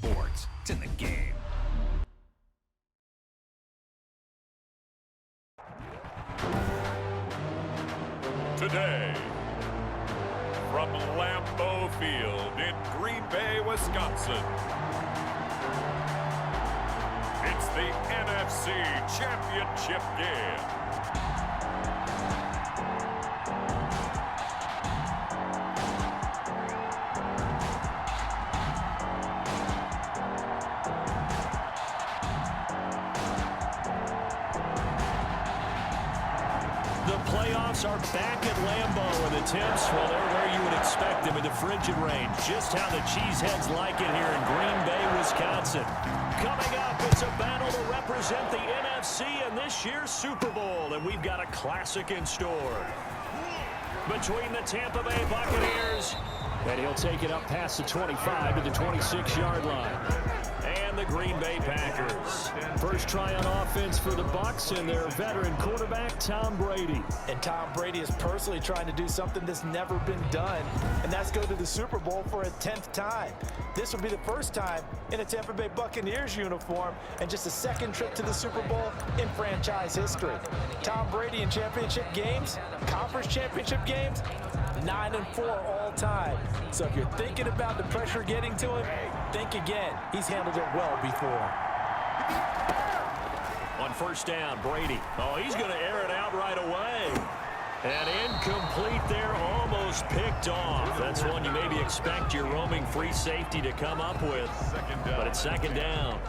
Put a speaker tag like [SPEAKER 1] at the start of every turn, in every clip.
[SPEAKER 1] sports. It's in the game.
[SPEAKER 2] Today, from Lambeau Field in Green Bay, Wisconsin, it's the NFC Championship game.
[SPEAKER 3] Playoffs are back at Lambeau, and the temps, well, they're where you would expect them in the frigid rain. Just how the Cheeseheads like it here in Green Bay, Wisconsin. Coming up, it's a battle to represent the NFC in this year's Super Bowl, and we've got a classic in store. Between the Tampa Bay Buccaneers, and he'll take it up past the 25 to the 26-yard line. And the Green Bay Packers. First try on offense for the Bucs and their veteran quarterback, Tom Brady.
[SPEAKER 4] And Tom Brady is personally trying to do something that's never been done, and that's go to the Super Bowl for a 10th time. This will be the first time in a Tampa Bay Buccaneers uniform and just a second trip to the Super Bowl in franchise history. Tom Brady in championship games, conference championship games, 9-4 all time. So if you're thinking about the pressure getting to him, think again. He's handled it well before.
[SPEAKER 3] On first down, Brady. Oh, he's going to air it out right away. And incomplete there, almost picked off. That's one you maybe expect your roaming free safety to come up with. But it's second down.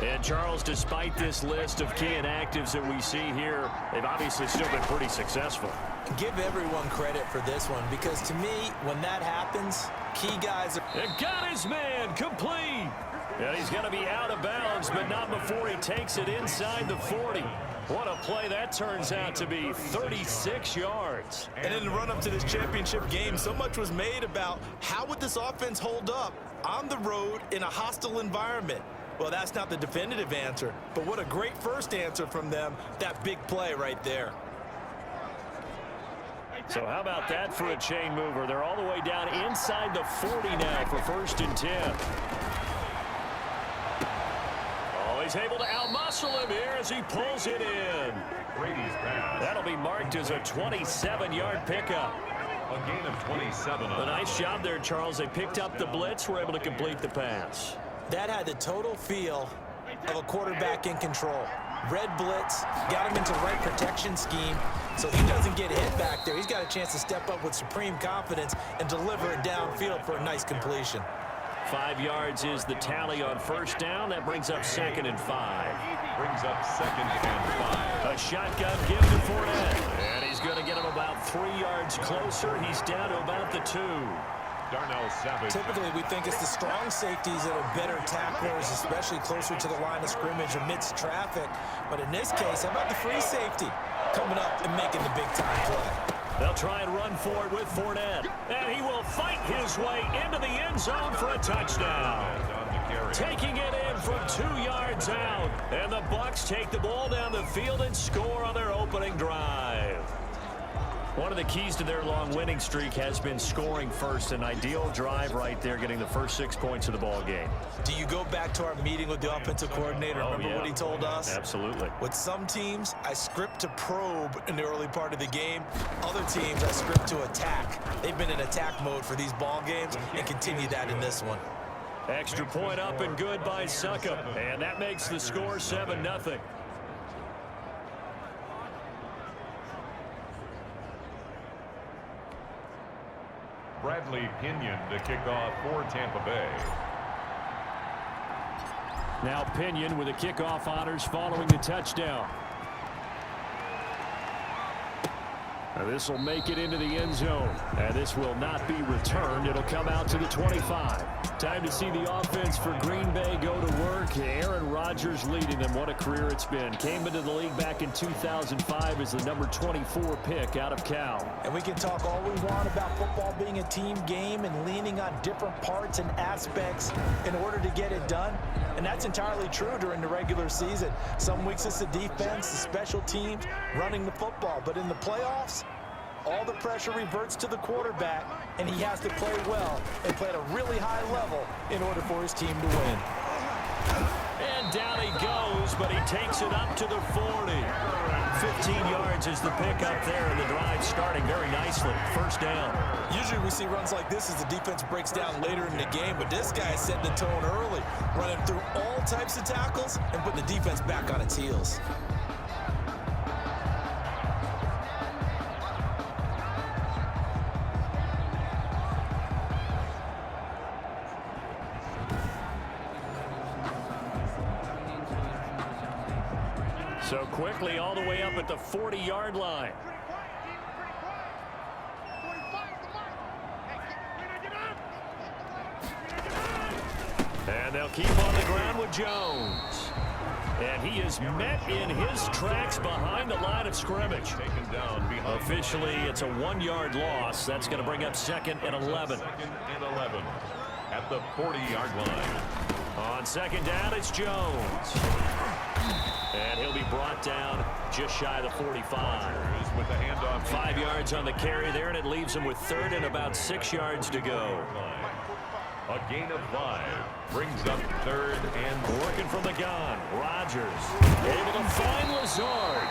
[SPEAKER 3] And Charles, despite this list of key inactives that we see here, they've obviously still been pretty successful.
[SPEAKER 4] Give everyone credit for this one, because to me, when that happens, key guys are...
[SPEAKER 3] And got his man complete. And he's going to be out of bounds, but not before he takes it inside the 40. What a play that turns out to be, 36 yards.
[SPEAKER 4] And in the run-up to this championship game, so much was made about how would this offense hold up on the road in a hostile environment. Well, that's not the definitive answer, but what a great first answer from them, that big play right there.
[SPEAKER 3] So how about that for a chain mover? They're all the way down inside the 40 now for 1st and 10. Oh, he's able to outmuscle him here as he pulls it in. That'll be marked as a 27-yard pickup.
[SPEAKER 2] A gain of 27.
[SPEAKER 3] A nice job there, Charles. They picked up the blitz, were able to complete the pass.
[SPEAKER 4] That had the total feel of a quarterback in control. Red blitz, got him into the right protection scheme, so he doesn't get hit back there. He's got a chance to step up with supreme confidence and deliver it downfield for a nice completion.
[SPEAKER 3] 5 yards is the tally on first down. That brings up 2nd and 5.
[SPEAKER 2] Brings up 2nd and 5.
[SPEAKER 3] A shotgun give to Fournette. And he's going to get him about 3 yards closer. He's down to about the 2.
[SPEAKER 4] Typically, we think it's the strong safeties that are better tacklers, especially closer to the line of scrimmage amidst traffic. But in this case, how about the free safety coming up and making the big-time play?
[SPEAKER 3] They'll try and run for it with Fournette. And he will fight his way into the end zone for a touchdown. Taking it in from 2 yards out. And the Bucs take the ball down the field and score on their opening drive. One of the keys to their long winning streak has been scoring first. An ideal drive right there, getting the first 6 points of the ball game.
[SPEAKER 4] Do you go back to our meeting with the offensive coordinator? Remember what he told us?
[SPEAKER 3] Absolutely.
[SPEAKER 4] With some teams, I script to probe in the early part of the game. Other teams, I script to attack. They've been in attack mode for these ball games and continue that in this one.
[SPEAKER 3] Extra point up and good by Succop. And that makes the score 7-0.
[SPEAKER 2] Bradley Pinion to kick off for Tampa Bay.
[SPEAKER 3] Now Pinion with the kickoff honors following the touchdown. Now this will make it into the end zone. And this will not be returned. It'll come out to the 25. Time to see the offense for Green Bay go to work. Aaron Rodgers leading them. What a career it's been. Came into the league back in 2005 as the number 24 pick out of Cal.
[SPEAKER 4] And we can talk all we want about football being a team game and leaning on different parts and aspects in order to get it done. And that's entirely true during the regular season. Some weeks it's the defense, the special teams, running the football. But in the playoffs, all the pressure reverts to the quarterback, and he has to play well and play at a really high level in order for his team to win.
[SPEAKER 3] And down he goes, but he takes it up to the 40. 15 yards is the pickup there, and the drive starting very nicely. First down.
[SPEAKER 4] Usually we see runs like this as the defense breaks down later in the game, but this guy is setting the tone early, running through all types of tackles and putting the defense back on its heels.
[SPEAKER 3] So quickly all the way up at the 40-yard line. And they'll keep on the ground with Jones. And he is met in his tracks behind the line of scrimmage.
[SPEAKER 2] Taken down behind.
[SPEAKER 3] Officially, it's a 1-yard loss. That's going to bring up 2nd and 11.
[SPEAKER 2] 2nd and 11 at the 40-yard line.
[SPEAKER 3] On 2nd down, it's Jones. And he'll be brought down just shy of the 45.
[SPEAKER 2] With the handoff.
[SPEAKER 3] 5 yards on the carry there, and it leaves him with 3rd and about 6 yards to go.
[SPEAKER 2] A gain of 5 brings up 3rd and
[SPEAKER 3] working from the gun. Rodgers able to find Lazard.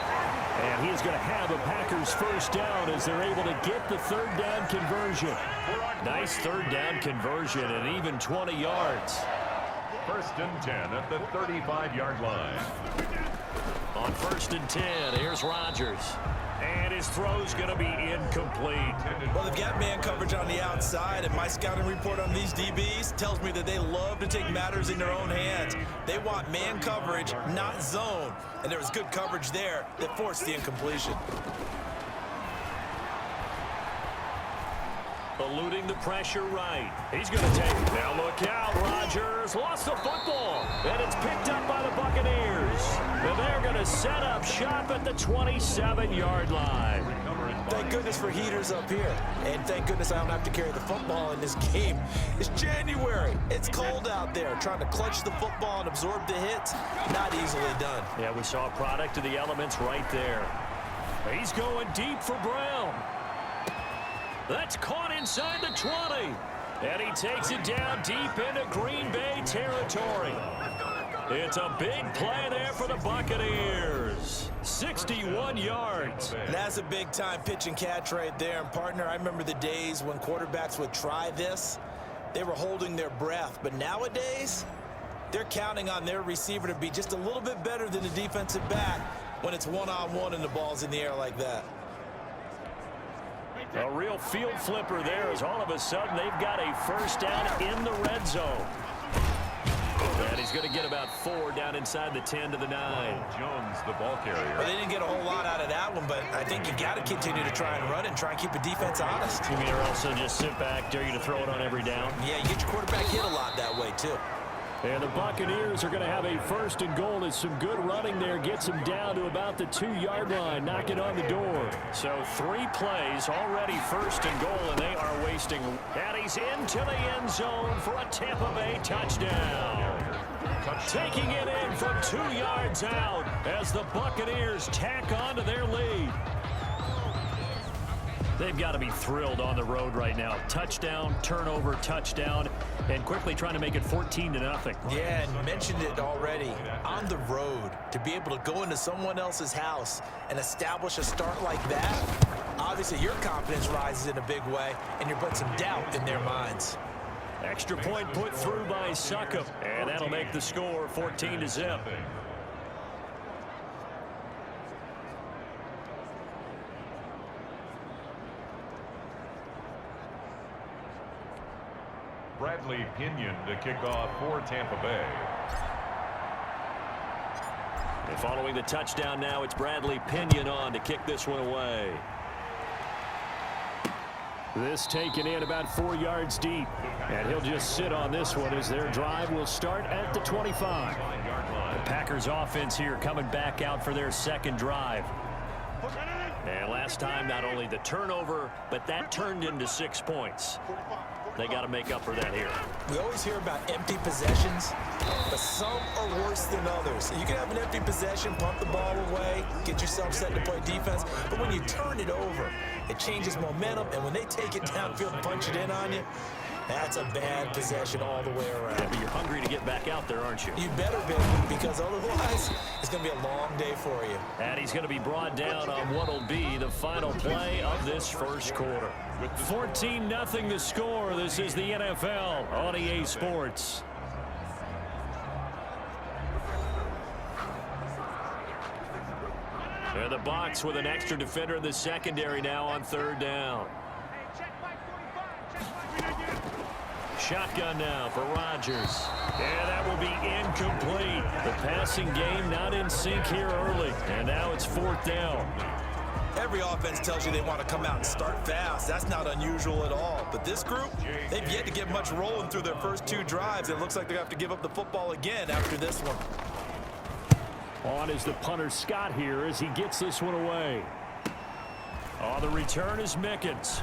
[SPEAKER 3] And he's going to have a Packers first down as they're able to get the 3rd down conversion. Nice 3rd down conversion and even 20 yards.
[SPEAKER 2] 1st and 10 at the 35-yard line.
[SPEAKER 3] On 1st and 10, here's Rodgers. And his throw's going to be incomplete.
[SPEAKER 4] Well, they've got man coverage on the outside, and my scouting report on these DBs tells me that they love to take matters in their own hands. They want man coverage, not zone. And there was good coverage there that forced the incompletion.
[SPEAKER 3] Eluding the pressure right. He's going to take it. Now look out. Rodgers lost the football. And it's picked up by the Buccaneers. And they're going to set up shop at the 27-yard line.
[SPEAKER 4] Thank goodness for heaters up here. And thank goodness I don't have to carry the football in this game. It's January. It's cold out there. Trying to clutch the football and absorb the hits, not easily done.
[SPEAKER 3] Yeah, we saw a product of the elements right there. He's going deep for Brown. That's caught inside the 20. And he takes it down deep into Green Bay territory. It's a big play there for the Buccaneers. 61 yards.
[SPEAKER 4] That's a big-time pitch and catch right there. And, partner, I remember the days when quarterbacks would try this. They were holding their breath. But nowadays, they're counting on their receiver to be just a little bit better than the defensive back when it's one-on-one and the ball's in the air like that.
[SPEAKER 3] A real field flipper there as all of a sudden they've got a first down in the red zone. And he's going to get about 4 down inside the 10 to the 9.
[SPEAKER 2] Jones, the ball carrier.
[SPEAKER 4] Well, they didn't get a whole lot out of that one, but I think you got to continue to try and run and try and keep the defense honest.
[SPEAKER 3] You mean or also just sit back, dare you to throw it on every down?
[SPEAKER 4] Yeah, you get your quarterback hit a lot that way, too.
[SPEAKER 3] And the Buccaneers are going to have a 1st and goal as some good running there gets them down to about the 2-yard line, knocking on the door. So 3 plays already 1st and goal, and they are wasting. And he's into the end zone for a Tampa Bay touchdown. Taking it in from 2 yards out as the Buccaneers tack on to their lead. They've got to be thrilled on the road right now. Touchdown, turnover, touchdown, and quickly trying to make it 14-0.
[SPEAKER 4] Yeah, and mentioned it already. On the road, to be able to go into someone else's house and establish a start like that, obviously your confidence rises in a big way, and you're putting some doubt in their minds.
[SPEAKER 3] Extra point put through by Succop, and that'll make the score 14-0.
[SPEAKER 2] Bradley Pinion to kick off for Tampa Bay.
[SPEAKER 3] And following the touchdown now, it's Bradley Pinion on to kick this one away. This taken in about 4 yards deep. And he'll just sit on this one as their drive will start at the 25. The Packers offense here coming back out for their 2nd drive. And last time, not only the turnover, but that turned into 6 points. They got to make up for that here.
[SPEAKER 4] We always hear about empty possessions, but some are worse than others. You can have an empty possession, pump the ball away, get yourself set to play defense, but when you turn it over, it changes momentum, and when they take it downfield and punch it in on you, that's a bad possession all the way around.
[SPEAKER 3] Yeah, but you're hungry to get back out there, aren't you?
[SPEAKER 4] You better be, because otherwise it's going to be a long day for you.
[SPEAKER 3] And he's going to be brought down on what will be the final play of this first quarter. 14-0 the score. This is the NFL on EA Sports. And the Bucs with an extra defender in the secondary now on third down. Shotgun now for Rodgers. And that will be incomplete. The passing game not in sync here early. And now it's fourth down.
[SPEAKER 4] Every offense tells you they want to come out and start fast. That's not unusual at all. But this group, they've yet to get much rolling through their first two drives. It looks like they have to give up the football again after this one.
[SPEAKER 3] On is the punter Scott here as he gets this one away. On the return is Mickens.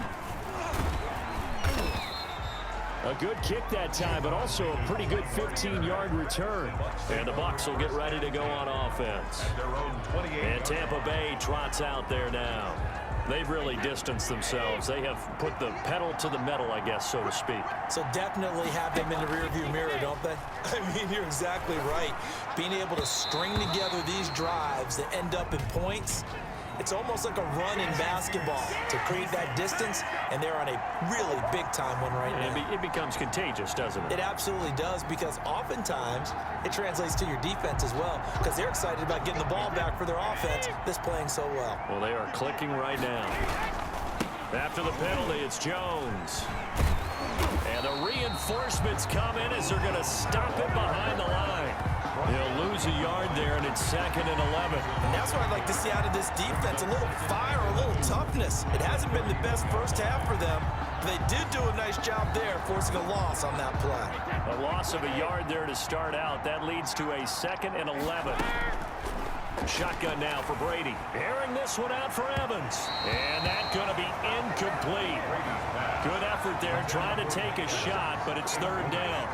[SPEAKER 3] A good kick that time, but also a pretty good 15-yard return. And the Bucs will get ready to go on offense. And Tampa Bay trots out there now. They've really distanced themselves. They have put the pedal to the metal, I guess, so to speak.
[SPEAKER 4] So definitely have them in the rearview mirror, don't they? I mean, you're exactly right. Being able to string together these drives that end up in points, it's almost like a run in basketball to create that distance, and they're on a really big-time one right now.
[SPEAKER 3] It becomes contagious, doesn't it?
[SPEAKER 4] It absolutely does, because oftentimes it translates to your defense as well, because they're excited about getting the ball back for their offense that's playing so well.
[SPEAKER 3] Well, they are clicking right now. After the penalty, it's Jones. And the reinforcements come in as they're going to stop him behind the line. They'll lose a yard there, and it's 2nd and 11.
[SPEAKER 4] And that's what I'd like to see out of this defense, a little fire, a little toughness. It hasn't been the best first half for them, but they did do a nice job there, forcing a loss on that play.
[SPEAKER 3] A loss of a yard there to start out. That leads to a 2nd and 11. Shotgun now for Brady. Airing this one out for Evans. And that's going to be incomplete. Good effort there, trying to take a shot, but it's third down.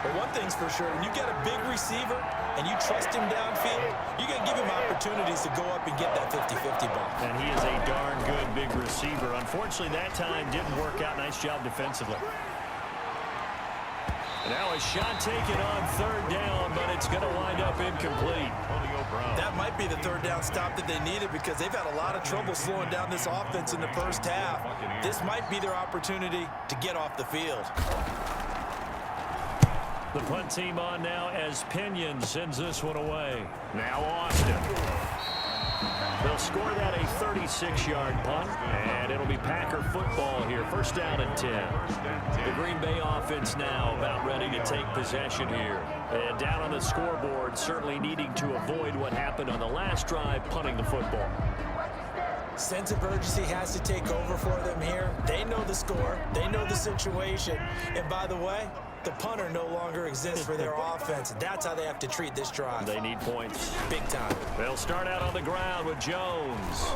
[SPEAKER 4] But one thing's for sure, when you get a big receiver and you trust him downfield, you're going to give him opportunities to go up and get that 50-50 ball.
[SPEAKER 3] And he is a darn good big receiver. Unfortunately, that time didn't work out. Nice job defensively. And now a shot taken on third down, but it's going to wind up incomplete.
[SPEAKER 4] That might be the third down stop that they needed, because they've had a lot of trouble slowing down this offense in the first half. This might be their opportunity to get off the field.
[SPEAKER 3] The punt team on now as Pinion sends this one away. Now Austin. They'll score that a 36-yard punt, and it'll be Packer football here. First down and 10. The Green Bay offense now about ready to take possession here. And down on the scoreboard, certainly needing to avoid what happened on the last drive, punting the football.
[SPEAKER 4] Sense of urgency has to take over for them here. They know the score. They know the situation. And by the way, the punter no longer exists for their offense. That's how they have to treat this drive.
[SPEAKER 3] They need points.
[SPEAKER 4] Big time.
[SPEAKER 3] They'll start out on the ground with Jones.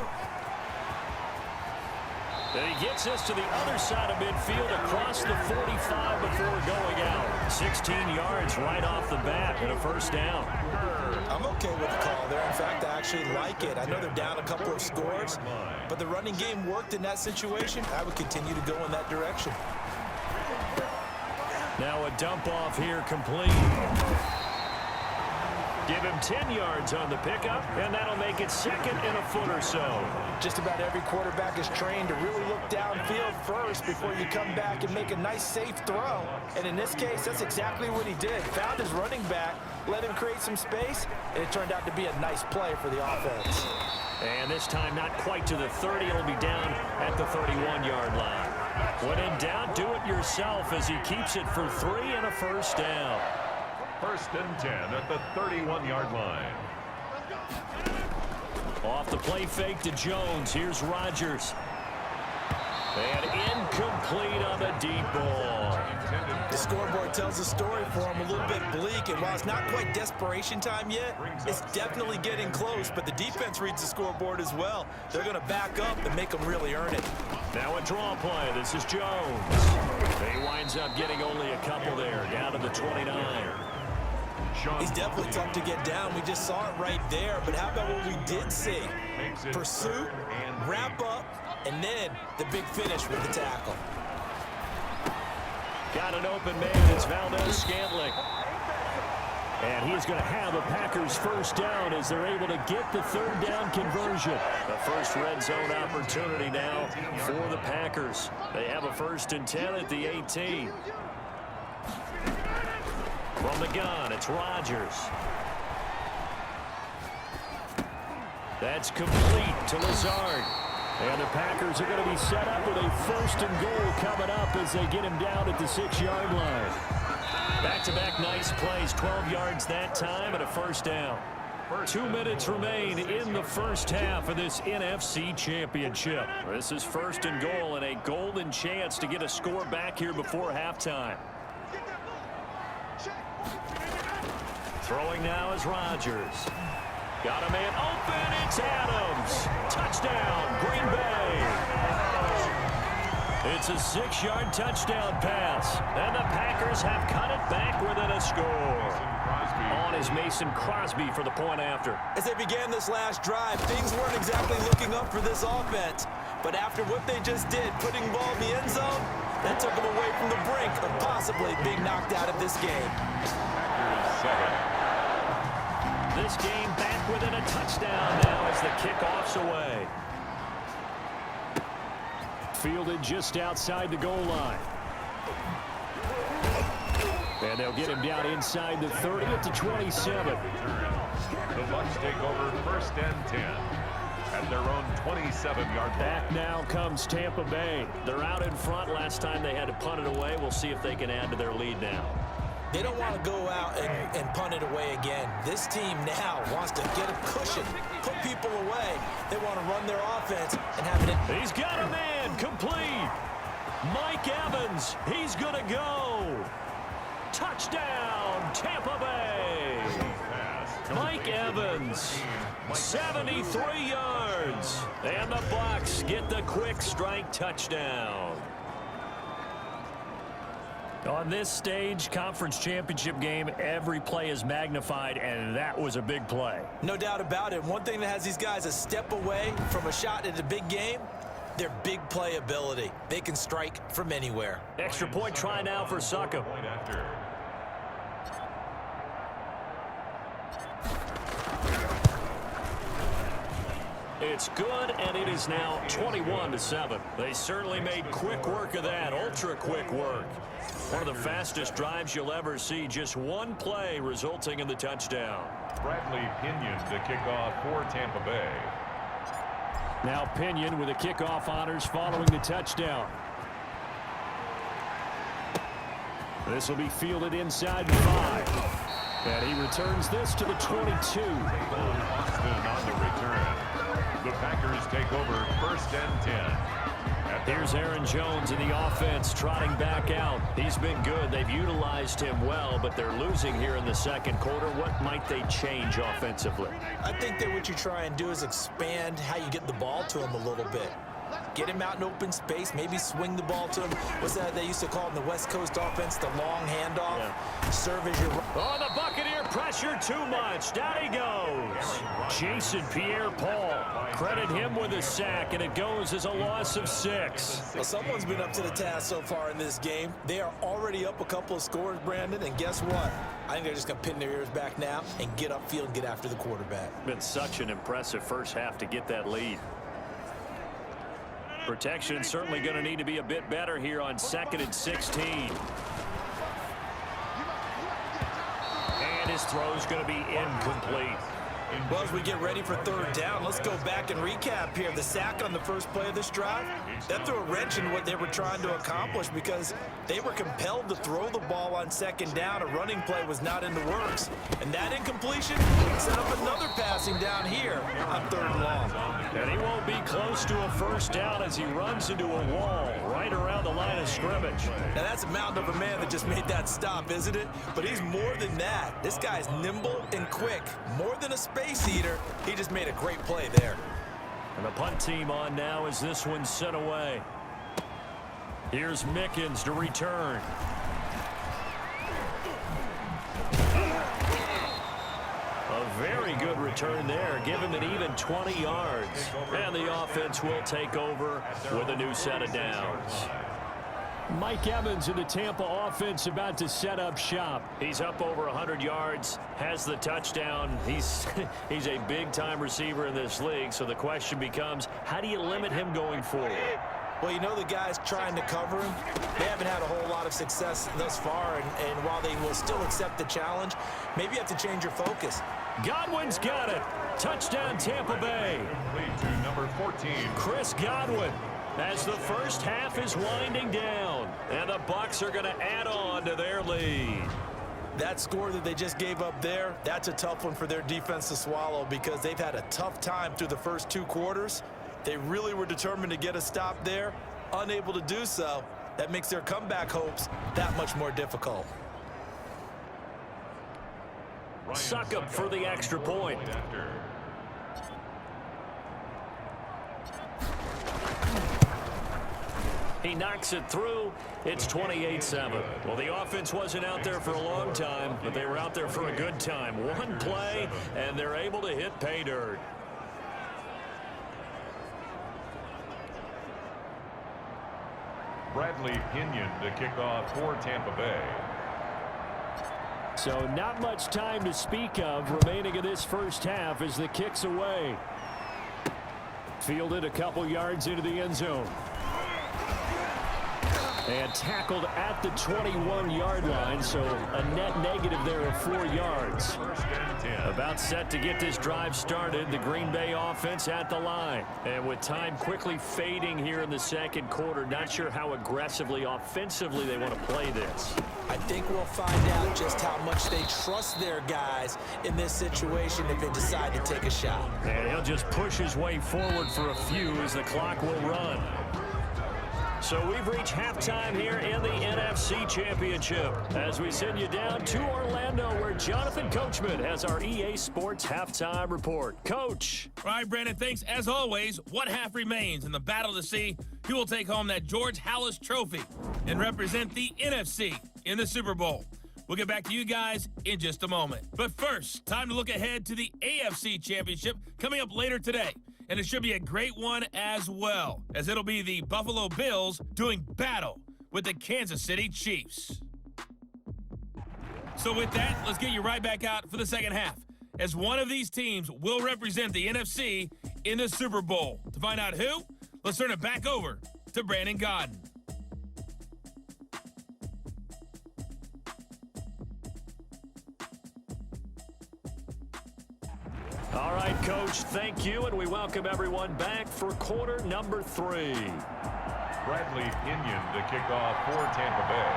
[SPEAKER 3] And he gets us to the other side of midfield across the 45 before going out. 16 yards right off the bat and a first down.
[SPEAKER 4] I'm okay with the call there. In fact, I actually like it. I know they're down a couple of scores, but the running game worked in that situation. I would continue to go in that direction.
[SPEAKER 3] Now a dump off here complete. Give him 10 yards on the pickup, and that'll make it 2nd and a foot or so.
[SPEAKER 4] Just about every quarterback is trained to really look downfield first before you come back and make a nice, safe throw. And in this case, that's exactly what he did. Found his running back, let him create some space, and it turned out to be a nice play for the offense.
[SPEAKER 3] And this time not quite to the 30. It'll be down at the 31-yard line. When in doubt, do it yourself as he keeps it for 3 and a first down.
[SPEAKER 2] 1st and 10 at the 31-yard line.
[SPEAKER 3] Off the play fake to Jones. Here's Rodgers. And incomplete on the deep ball.
[SPEAKER 4] The scoreboard tells a story for him, a little bit bleak, and while it's not quite desperation time yet, it's definitely getting close, but the defense reads the scoreboard as well. They're going to back up and make them really earn it.
[SPEAKER 3] Now a draw play. This is Jones. He winds up getting only a couple there, down to the 29.
[SPEAKER 4] He's definitely tough to get down. We just saw it right there. But how about what we did see? Pursuit, wrap up, and then the big finish with the tackle.
[SPEAKER 3] Got an open man. It's Valdez-Scantling. And he's going to have a Packers first down as they're able to get the third down conversion. The first red zone opportunity now for the Packers. They have a 1st and 10 at the 18. From the gun, it's Rodgers. That's complete to Lazard. And the Packers are going to be set up with a 1st and goal coming up as they get him down at the 6-yard line. Back-to-back nice plays, 12 yards that time and a 1st down. 2 minutes remain in the first half of this NFC Championship. This is 1st and goal and a golden chance to get a score back here before halftime. Throwing now is Rodgers. Got a man open. It's Adams. Touchdown, Green Bay. It's a 6-yard touchdown pass. And the Packers have cut it back within a score. On is Mason Crosby for the point after.
[SPEAKER 4] As they began this last drive, things weren't exactly looking up for this offense. But after what they just did, putting the ball in the end zone, that took them away from the brink of possibly being knocked out of this game.
[SPEAKER 3] This game back within a touchdown now as the kickoff's away. Fielded just outside the goal line. And they'll get him down inside the 30 at the 27.
[SPEAKER 2] The Bucs take over 1st and 10 at their own 27-yard line.
[SPEAKER 3] Back now comes Tampa Bay. They're out in front. Last time they had to punt it away. We'll see if they can add to their lead now.
[SPEAKER 4] They don't want to go out and punt it away again. This team now wants to get a cushion, put people away. They want to run their offense and have it.
[SPEAKER 3] He's got a man complete. Mike Evans, he's going to go. Touchdown, Tampa Bay. Mike Evans, 73 yards. And the Bucs get the quick strike touchdown. On this stage, conference championship game, every play is magnified, and that was a big play.
[SPEAKER 4] No doubt about it. One thing that has these guys a step away from a shot at a big game, their big play ability. They can strike from anywhere.
[SPEAKER 3] Extra point try now for Succop. It's good, and it is now 21-7. They certainly made quick work of that, ultra-quick work. One of the fastest drives you'll ever see, just one play resulting in the touchdown.
[SPEAKER 2] Bradley Pinion to kick off for Tampa Bay.
[SPEAKER 3] Now Pinion with the kickoff honors following the touchdown. This will be fielded inside the 5. And he returns this to the 22.
[SPEAKER 2] Austin on the return. The Packers take over 1st and 10.
[SPEAKER 3] Here's Aaron Jones in the offense trotting back out. He's been good. They've utilized him well, but they're losing here in the second quarter. What might they change offensively?
[SPEAKER 4] I think that what you try and do is expand how you get the ball to him a little bit. Get him out in open space, maybe swing the ball to him. What's that they used to call in the West Coast offense, the long handoff? Yeah. Serve as your...
[SPEAKER 3] Oh, the Buccaneer pressure too much. Down he goes. Jason Pierre-Paul. Credit him with a sack, and it goes as a loss of 6.
[SPEAKER 4] Well, someone's been up to the task so far in this game. They are already up a couple of scores, Brandon, and guess what? I think they're just going to pin their ears back now and get upfield and get after the quarterback.
[SPEAKER 3] Been such an impressive first half to get that lead. Protection certainly going to need to be a bit better here on 2nd and 16. And his throw's going to be incomplete.
[SPEAKER 4] Well, as we get ready for 3rd down, let's go back and recap here. The sack on the first play of this drive, that threw a wrench in what they were trying to accomplish because they were compelled to throw the ball on 2nd down. A running play was not in the works. And that incompletion set up another passing down here on 3rd and long.
[SPEAKER 3] And he won't be close to a first down as he runs into a wall right around the line of scrimmage.
[SPEAKER 4] Now, that's a mountain of a man that just made that stop, isn't it? But he's more than that. This guy's nimble and quick. More than a space eater. He just made a great play there.
[SPEAKER 3] And the punt team on now as this one's sent away. Here's Mickens to return. A very good return there. Give him an even 20 yards. And the offense will take over with a new set of downs. Mike Evans in the Tampa offense about to set up shop. He's up over 100 yards, has the touchdown. He's a big-time receiver in this league, so the question becomes, how do you limit him going forward?
[SPEAKER 4] Well, you know the guys trying to cover him, they haven't had a whole lot of success thus far, and while they will still accept the challenge, maybe you have to change your focus.
[SPEAKER 3] Godwin's got it. Touchdown, Tampa Bay.
[SPEAKER 2] Lead to number 14.
[SPEAKER 3] Chris Godwin, as the first half is winding down, and the Bucs are going to add on to their lead.
[SPEAKER 4] That score that they just gave up there, that's a tough one for their defense to swallow because they've had a tough time through the first 2 quarters. They really were determined to get a stop there, unable to do so. That makes their comeback hopes that much more difficult.
[SPEAKER 3] Succop for the extra point. He knocks it through. It's 28-7. Well, the offense wasn't out there for a long time, but they were out there for a good time. One play, and they're able to hit pay dirt.
[SPEAKER 2] Bradley Pinion to kick off for Tampa Bay.
[SPEAKER 3] So not much time to speak of remaining in this first half as the kick's away. Fielded a couple yards into the end zone. And tackled at the 21-yard line, so a net negative there of 4 yards. About set to get this drive started, the Green Bay offense at the line. And with time quickly fading here in the second quarter, not sure how aggressively, offensively they want to play this.
[SPEAKER 4] I think we'll find out just how much they trust their guys in this situation if they decide to take a shot.
[SPEAKER 3] And he'll just push his way forward for a few as the clock will run. So we've reached halftime here in the NFC Championship as we send you down to Orlando where Jonathan Coachman has our EA Sports Halftime Report. Coach.
[SPEAKER 1] All right, Brandon, thanks. As always, one half remains in the battle to see who will take home that George Halas Trophy and represent the NFC in the Super Bowl. We'll get back to you guys in just a moment. But first, time to look ahead to the AFC Championship coming up later today. And it should be a great one as well, as it'll be the Buffalo Bills doing battle with the Kansas City Chiefs. So with that, let's get you right back out for the second half, as one of these teams will represent the NFC in the Super Bowl. To find out who, let's turn it back over to Brandon Godden.
[SPEAKER 3] All right, Coach, thank you, and we welcome everyone back for quarter number 3.
[SPEAKER 2] Bradley Pinion to kick off for Tampa Bay.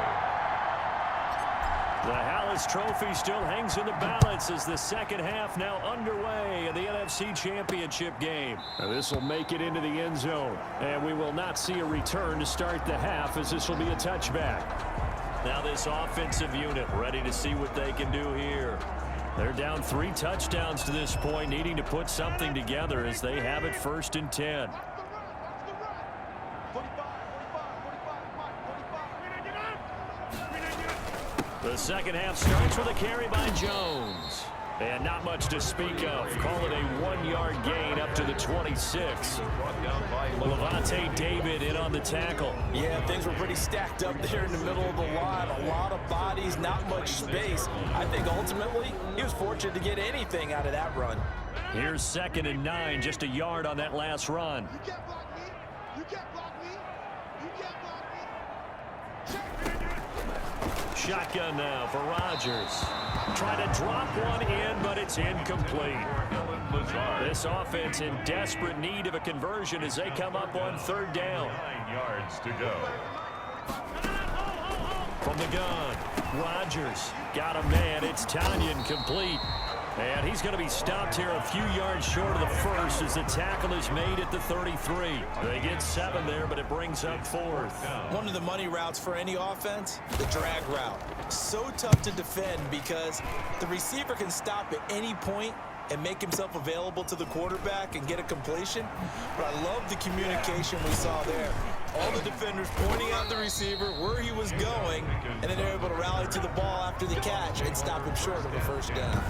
[SPEAKER 3] The Halas Trophy still hangs in the balance as the second half now underway in the NFC Championship game. This will make it into the end zone, and we will not see a return to start the half as this will be a touchback. Now this offensive unit ready to see what they can do here. They're down 3 touchdowns to this point, needing to put something together as they have it 1st and 10. The second half starts with a carry by Jones. And not much to speak of. Call it a 1-yard gain up to the 26. Levante David in on the tackle.
[SPEAKER 4] Yeah, things were pretty stacked up there in the middle of the line. A lot of bodies, not much space. I think ultimately he was fortunate to get anything out of that run.
[SPEAKER 3] Here's 2nd and 9, just a yard on that last run.
[SPEAKER 5] You can't block me. You can't block me. You can't block me.
[SPEAKER 3] Shotgun now for Rodgers. Trying to drop one in, but it's incomplete. This offense in desperate need of a conversion as they come up on 3rd down.
[SPEAKER 2] 9 yards to go.
[SPEAKER 3] From the gun, Rodgers got a man. It's Tanyan complete. And he's going to be stopped here a few yards short of the first as the tackle is made at the 33. They get 7 there, but it brings up 4th.
[SPEAKER 4] One of the money routes for any offense, the drag route. So tough to defend because the receiver can stop at any point and make himself available to the quarterback and get a completion. But I love the communication we saw there. All the defenders pointing out the receiver where he was going, and then they're able to rally to the ball after the catch and stop him short of a first down.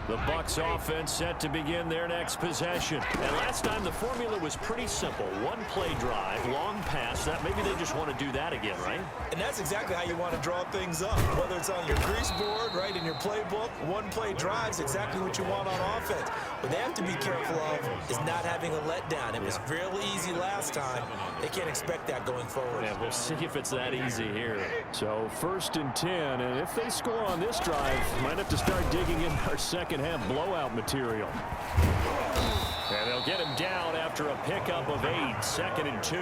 [SPEAKER 3] The Bucs offense set to begin their next possession. And last time the formula was pretty simple. One play drive, long pass. That maybe they just want to do that again, right?
[SPEAKER 4] And that's exactly how you want to draw things up. Whether it's on your grease board, right, in your playbook, one play drive is exactly what you want on offense. What they have to be careful of is not having a letdown. It was really easy last time. They can't expect that going forward.
[SPEAKER 3] Yeah, we'll see if it's that easy here. So 1st and 10, and if they score on this drive, might have to start digging in our second half blowout material. And they'll get him down after a pickup of 8, 2nd and 2.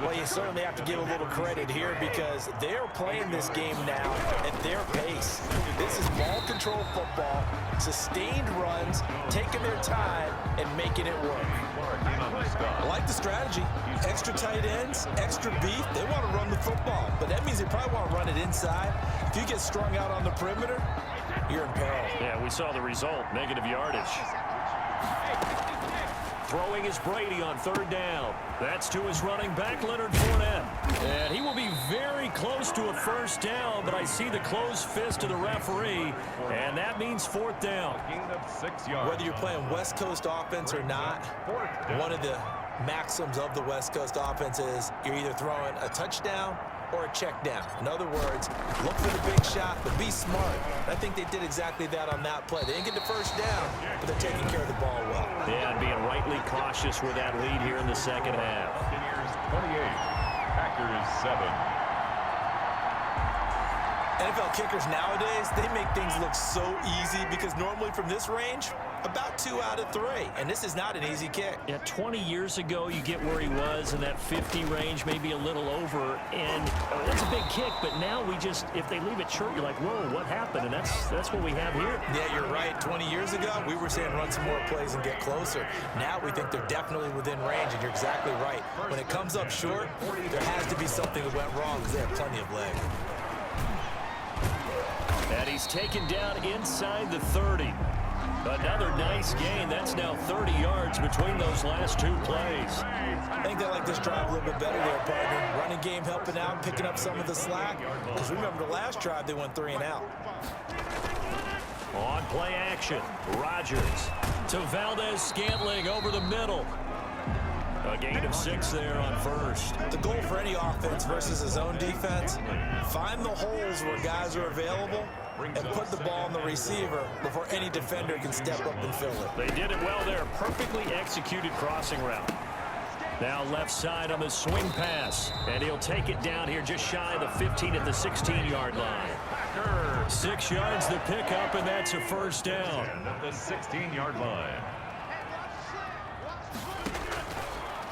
[SPEAKER 4] Well, you certainly have to give a little credit here because they're playing this game now at their pace. This is ball control football, sustained runs, taking their time, and making it work. I like the strategy. Extra tight ends, extra beef. They want to run the football, but that means they probably want to run it inside. If you get strung out on the perimeter, you're in peril.
[SPEAKER 3] Yeah, we saw the result, negative yardage. Throwing is Brady on 3rd down. That's to his running back, Leonard Fournette. And he will be very close to a first down, but I see the closed fist of the referee, and that means 4th down.
[SPEAKER 4] Whether you're playing West Coast offense or not, one of the maxims of the West Coast offense is you're either throwing a touchdown or a check down. In other words, look for the big shot, but be smart. I think they did exactly that on that play. They didn't get the first down, but they're taking care of the ball well.
[SPEAKER 3] Yeah, and being rightly cautious with that lead here in the second half.
[SPEAKER 2] Buccaneers 28, Packers 7.
[SPEAKER 4] NFL kickers nowadays, they make things look so easy because normally from this range, about 2 out of 3. And this is not an easy kick.
[SPEAKER 3] Yeah, 20 years ago, you get where he was in that 50 range, maybe a little over. And that's a big kick, but now we just, if they leave it short, you're like, whoa, what happened? And that's what we have here.
[SPEAKER 4] Yeah, you're right. 20 years ago, we were saying run some more plays and get closer. Now we think they're definitely within range, and you're exactly right. When it comes up short, there has to be something that went wrong because they have plenty of leg.
[SPEAKER 3] And he's taken down inside the 30. Another nice gain. That's now 30 yards between those last 2 plays.
[SPEAKER 4] I think they like this drive a little bit better there, partner. Running game helping out, picking up some of the slack. Because remember, the last drive, they went 3 and out.
[SPEAKER 3] On play action, Rodgers to Valdez-Scantling over the middle. A gain of 6 there on 1st.
[SPEAKER 4] The goal for any offense versus a zone defense, find the holes where guys are available and put the ball on the receiver before any defender can step up and fill it.
[SPEAKER 3] They did it well there. Perfectly executed crossing route. Now left side on the swing pass. And he'll take it down here just shy of the 15 at the 16-yard line. 6 yards the pickup, and that's a first down.
[SPEAKER 2] At the 16-yard line.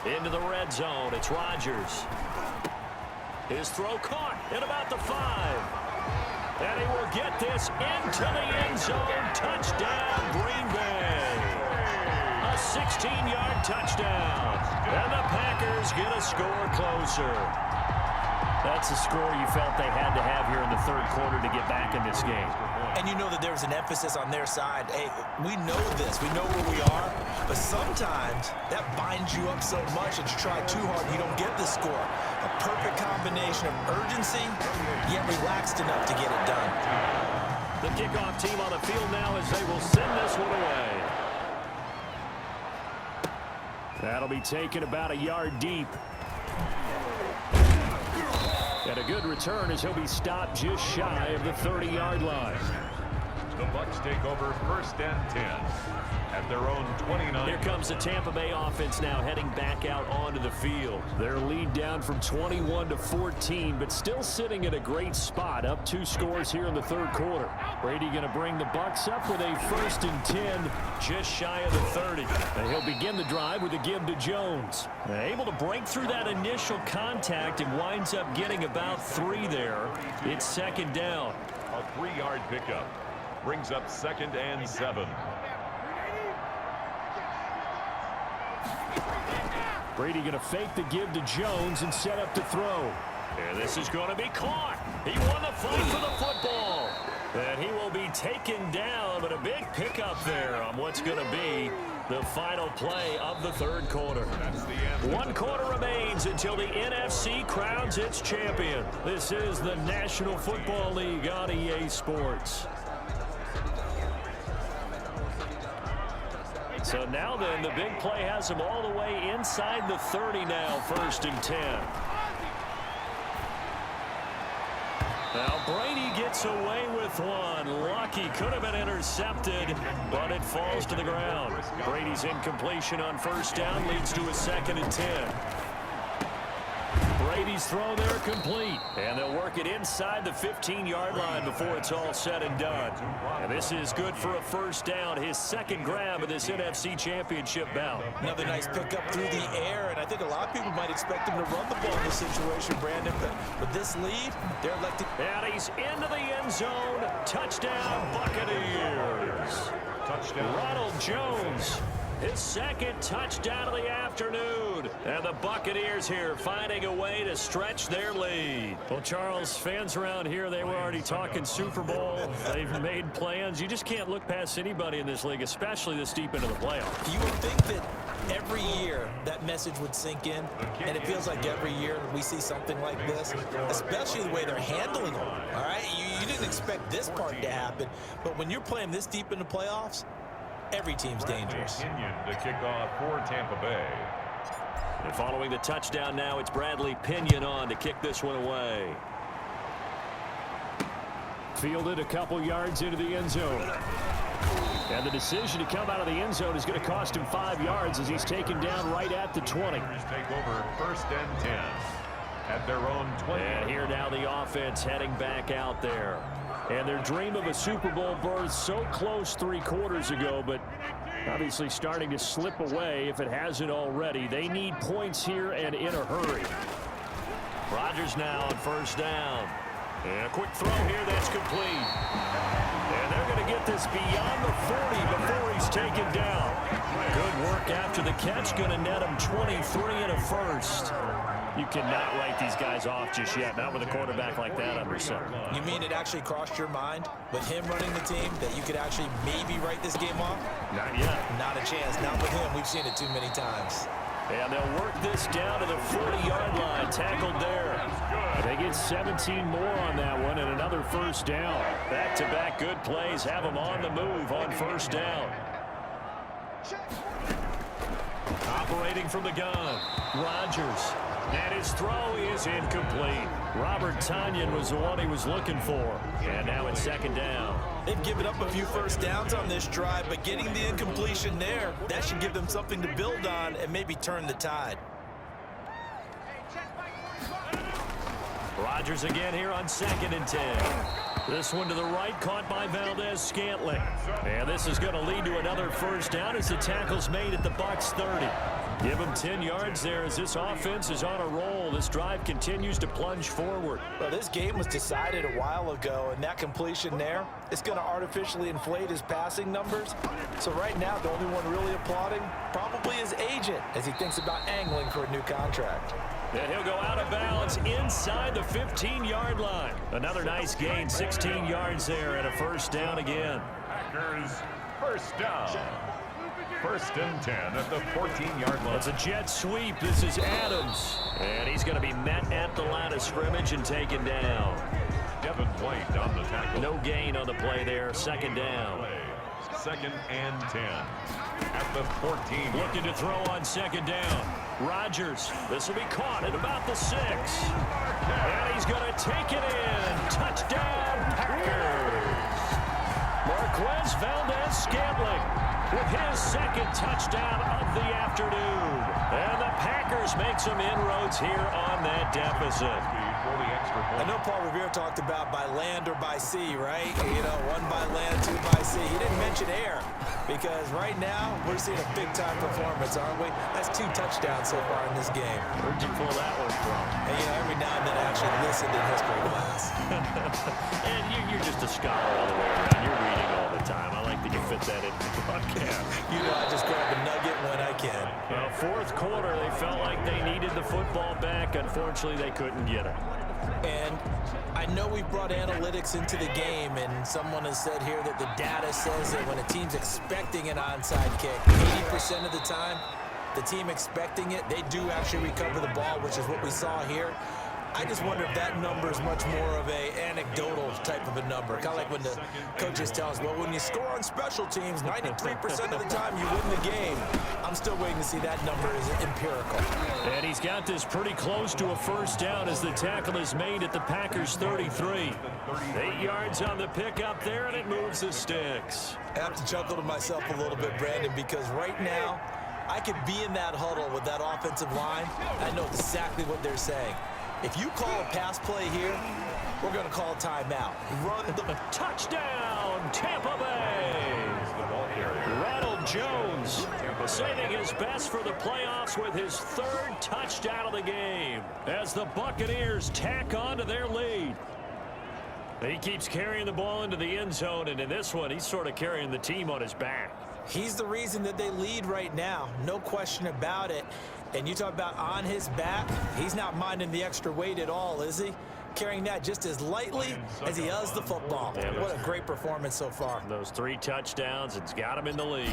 [SPEAKER 3] Into the red zone, it's Rodgers. His throw caught at about the 5. And he will get this into the end zone. Touchdown, Green Bay. A 16-yard touchdown. And the Packers get a score closer. That's a score you felt they had to have here in the 3rd quarter to get back in this game.
[SPEAKER 4] And you know that there was an emphasis on their side. Hey, we know this. We know where we are. But sometimes that binds you up so much that you try too hard, you don't get the score. A perfect combination of urgency, yet relaxed enough to get it done.
[SPEAKER 3] The kickoff team on the field now as they will send this one away. That'll be taken about a yard deep. And a good return as he'll be stopped just shy of the 30-yard line.
[SPEAKER 2] The Bucs take over 1st and 10 at their own 29.
[SPEAKER 3] Here comes the Tampa Bay offense now heading back out onto the field. Their lead down from 21 to 14, but still sitting at a great spot, up 2 scores here in the 3rd quarter. Brady going to bring the Bucs up with a 1st and 10 just shy of the 30. And he'll begin the drive with a give to Jones. Able to break through that initial contact and winds up getting about 3 there. It's 2nd down.
[SPEAKER 2] A 3-yard pickup brings up 2nd and 7.
[SPEAKER 3] Brady going to fake the give to Jones and set up to throw. And this is going to be caught. He won the fight for the football. And he will be taken down, but a big pickup there on what's going to be the final play of the third quarter. 1 quarter remains until the NFC crowns its champion. This is the National Football League on EA Sports. So now then, the big play has him all the way inside the 30 now, 1st and 10. Now Brady gets away with one. Lucky, could have been intercepted, but it falls to the ground. Brady's incompletion on 1st down leads to a 2nd and 10. Brady's throw there complete. And they'll work it inside the 15-yard line before it's all said and done. And this is good for a 1st down, his 2nd grab of this NFC Championship bout.
[SPEAKER 4] Another nice pickup through the air, and I think a lot of people might expect him to run the ball in this situation, Brandon, but with this lead, they're elected.
[SPEAKER 3] And he's into the end zone. Touchdown, Buccaneers.
[SPEAKER 2] Touchdown.
[SPEAKER 3] Ronald Jones, his 2nd touchdown of the afternoon. And the Buccaneers here finding a way to stretch their lead. Well, Charles, fans around here, they were already talking Super Bowl. They've made plans. You just can't look past anybody in this league, especially this deep into the playoffs.
[SPEAKER 4] You would think that every year that message would sink in, and it feels like every year we see something like this, especially the way they're handling them. All right, you didn't expect this part to happen, but when you're playing this deep in the playoffs, every team's dangerous.
[SPEAKER 2] To kick off for Tampa Bay.
[SPEAKER 3] And following the touchdown now, it's Bradley Pinion on to kick this one away. Fielded a couple yards into the end zone. And the decision to come out of the end zone is going to cost him 5 yards as he's taken down right at the 20.
[SPEAKER 2] Take over 1st and 10 at their own 20.
[SPEAKER 3] And here now the offense heading back out there. And their dream of a Super Bowl berth so close 3 quarters ago, but obviously starting to slip away if it hasn't already. They need points here and in a hurry. Rodgers now on 1st down. And a quick throw here that's complete. And they're going to get this beyond the 40 before he's taken down. Good work after the catch. Going to net him 23 and a 1st. You cannot write these guys off just yet, not with a quarterback like that under center.
[SPEAKER 4] You mean it actually crossed your mind with him running the team that you could actually maybe write this game off?
[SPEAKER 3] Not yet.
[SPEAKER 4] Not a chance. Not with him. We've seen it too many times.
[SPEAKER 3] And they'll work this down to the 40-yard line. Tackled there. They get 17 more on that one and another 1st down. Back-to-back good plays have them on the move on 1st down. Operating from the gun, Rodgers. And his throw is incomplete. Robert Tonyan was the one he was looking for. And now it's 2nd down.
[SPEAKER 4] They've given up a few 1st downs on this drive, but getting the incompletion there, that should give them something to build on and maybe turn the tide.
[SPEAKER 3] Rodgers again here on 2nd and 10. This one to the right, caught by Valdez-Scantling. And this is going to lead to another 1st down as the tackle's made at the Bucs 30. Give him 10 yards there as this offense is on a roll. This drive continues to plunge forward.
[SPEAKER 4] Well, this game was decided a while ago, and that completion there, it's going to artificially inflate his passing numbers. So right now, the only one really applauding probably his agent as he thinks about angling for a new contract.
[SPEAKER 3] And he'll go out of bounds inside the 15-yard line. Another nice gain, 16 yards there, and a 1st down again.
[SPEAKER 2] Packers 1st down. 1st and 10 at the 14-yard line.
[SPEAKER 3] It's a jet sweep. This is Adams. And he's going to be met at the line of scrimmage and taken down.
[SPEAKER 2] Devin White on the tackle.
[SPEAKER 3] No gain on the play there. 2nd down.
[SPEAKER 2] 2nd and 10 at the 14.
[SPEAKER 3] Looking to throw on 2nd down. Rodgers. This will be caught at about the 6. And he's going to take it in. Touchdown, Packers. Marquez Valdez-Scantling with his 2nd touchdown of the afternoon. And the Packers make some inroads here on that deficit.
[SPEAKER 4] I know Paul Revere talked about by land or by sea, right? You know, 1 by land, 2 by sea. He didn't mention air because right now we're seeing a big-time performance, aren't we? That's 2 touchdowns so far in this game.
[SPEAKER 3] Where'd you pull that one from?
[SPEAKER 4] And, you know, every now and then I actually listened in history class.
[SPEAKER 3] And you're just a scholar all the way around. You're reading all the time. I like that you fit that into the podcast.
[SPEAKER 4] You know, I just grab a nugget when I can.
[SPEAKER 3] Well, 4th quarter, they felt like they needed the football back. Unfortunately, they couldn't get it.
[SPEAKER 4] And I know we've brought analytics into the game, and someone has said here that the data says that when a team's expecting an onside kick, 80% of the time, the team expecting it, they do actually recover the ball, which is what we saw here. I just wonder if that number is much more of a anecdotal type of a number. Kind of like when the coaches tell us, well, when you score on special teams, 93% of the time you win the game. I'm still waiting to see that number is empirical.
[SPEAKER 3] And he's got this pretty close to a first down as the tackle is made at the Packers' 33. 8 yards on the pickup there, and it moves the sticks.
[SPEAKER 4] I have to chuckle to myself a little bit, Brandon, because right now I could be in that huddle with that offensive line. I know exactly what they're saying. If you call a pass play here, we're going to call a timeout. Run the
[SPEAKER 3] touchdown, Tampa Bay. Ronald Jones saving his best for the playoffs with his 3rd touchdown of the game as the Buccaneers tack on to their lead. He keeps carrying the ball into the end zone, and in this one, he's sort of carrying the team on his back.
[SPEAKER 4] He's the reason that they lead right now, no question about it. And you talk about on his back, he's not minding the extra weight at all, is he? Carrying that just as lightly as he does the football. What a great performance so far.
[SPEAKER 3] Those 3 touchdowns, it's got him in the lead.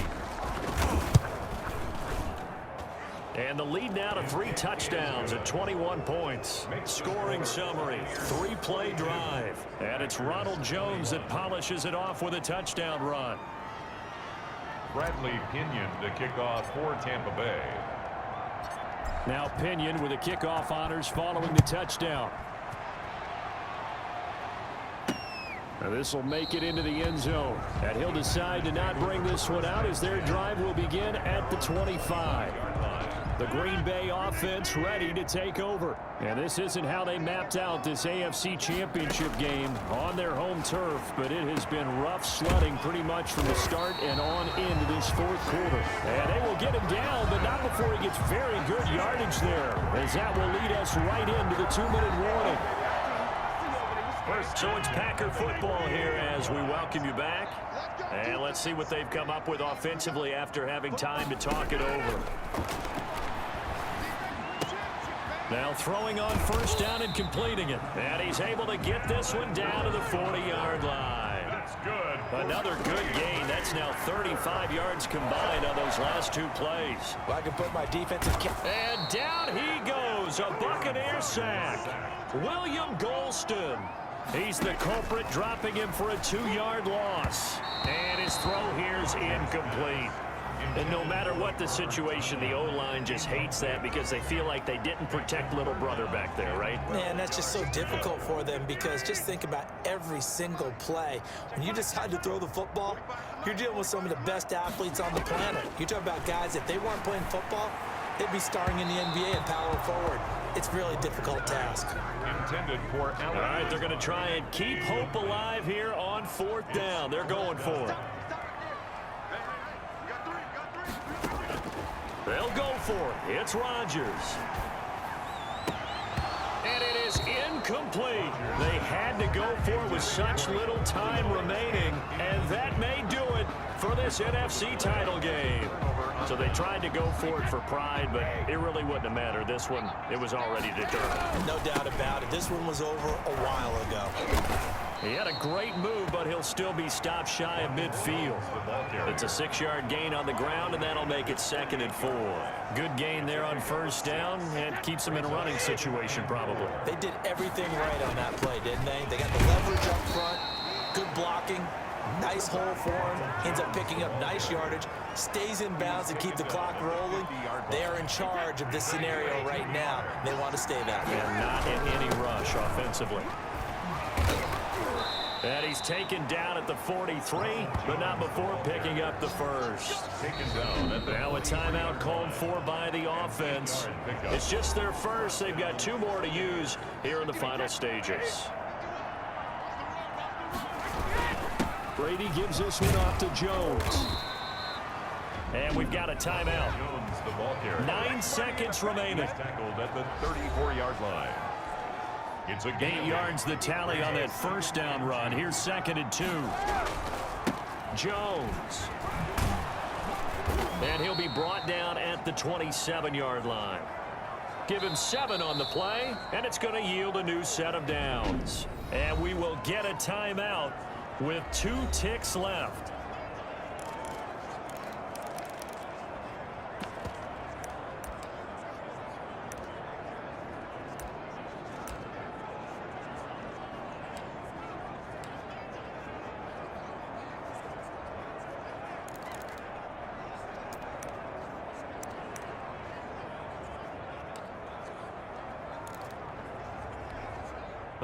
[SPEAKER 3] And the lead now to 3 touchdowns at 21 points. Scoring summary, 3-play drive. And it's Ronald Jones that polishes it off with a touchdown run.
[SPEAKER 2] Bradley Pinion to kick off for Tampa Bay.
[SPEAKER 3] Now Pinion with the kickoff honors following the touchdown. Now this will make it into the end zone. And he'll decide to not bring this one out as their drive will begin at the 25. The Green Bay offense ready to take over. And this isn't how they mapped out this AFC Championship game on their home turf, but it has been rough sledding pretty much from the start and on into this 4th quarter. And they will get him down, but not before he gets very good yardage there, as that will lead us right into the 2-minute warning. So it's Packer football here as we welcome you back. And let's see what they've come up with offensively after having time to talk it over. Now throwing on first down and completing it. And he's able to get this one down to the 40-yard line.
[SPEAKER 2] That's good.
[SPEAKER 3] Another good gain. That's now 35 yards combined on those last 2 plays.
[SPEAKER 4] Well, I can put my defensive
[SPEAKER 3] and down he goes. A Buccaneer sack. William Golston. He's the culprit, dropping him for a 2-yard loss. And his throw here is incomplete. And no matter what the situation, the O-line just hates that because they feel like they didn't protect little brother back there, right?
[SPEAKER 4] Man, that's just so difficult for them because just think about every single play. When you decide to throw the football, you're dealing with some of the best athletes on the planet. You talk about guys, if they weren't playing football, they'd be starring in the NBA and power forward. It's a really difficult task.
[SPEAKER 2] Intended for Allen.
[SPEAKER 3] All right, they're going to try and keep hope alive here on 4th down. They're going for it. They'll go for it. It's Rodgers. And it is incomplete. They had to go for it with such little time remaining, and that may do it for this NFC title game. So they tried to go for it for pride, but it really wouldn't have mattered. This one, it was already determined.
[SPEAKER 4] No doubt about it. This one was over a while ago.
[SPEAKER 3] He had a great move, but he'll still be stopped shy of midfield. It's a 6-yard gain on the ground, and that'll make it 2nd and 4. Good gain there on first down, and keeps them in a running situation probably.
[SPEAKER 4] They did everything right on that play, didn't they? They got the leverage up front, good blocking, nice hole for him, ends up picking up nice yardage, stays in bounds to keep the clock rolling. They are in charge of this scenario right now. They want to stay that way.
[SPEAKER 3] And not in any rush offensively. And he's taken down at the 43, but not before picking up the first. Now a timeout called for by the offense. It's just their first. They've got 2 more to use here in the final stages. Brady gives this one off to Jones. And we've got a timeout. 9 seconds remaining.
[SPEAKER 2] Tackled at the 34-yard line. It's a
[SPEAKER 3] 8 yards the tally on that first down run. Here's 2nd and 2. Jones. And he'll be brought down at the 27-yard line. Give him 7 on the play, and it's going to yield a new set of downs. And we will get a timeout with 2 ticks left.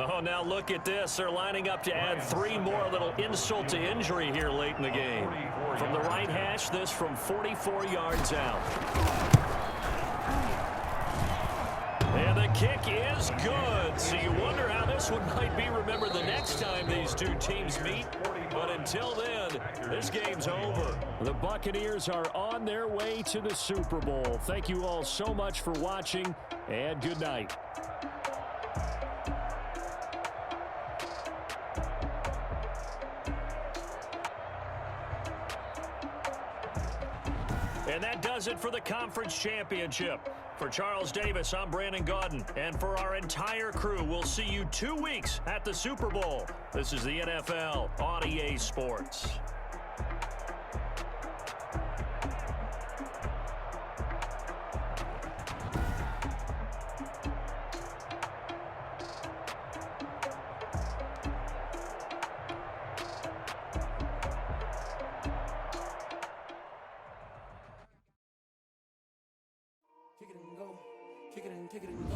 [SPEAKER 3] Oh, now look at this. They're lining up to add 3 more, a little insult to injury here late in the game. From the right hash, this from 44 yards out. And the kick is good. So you wonder how this one might be remembered the next time these 2 teams meet. But until then, this game's over. The Buccaneers are on their way to the Super Bowl. Thank you all so much for watching, and good night. And that does it for the conference championship. For Charles Davis, I'm Brandon Gaudin. And for our entire crew, we'll see you 2 weeks at the Super Bowl. This is the NFL on EA Sports.
[SPEAKER 6] Kick it and go. Kick it and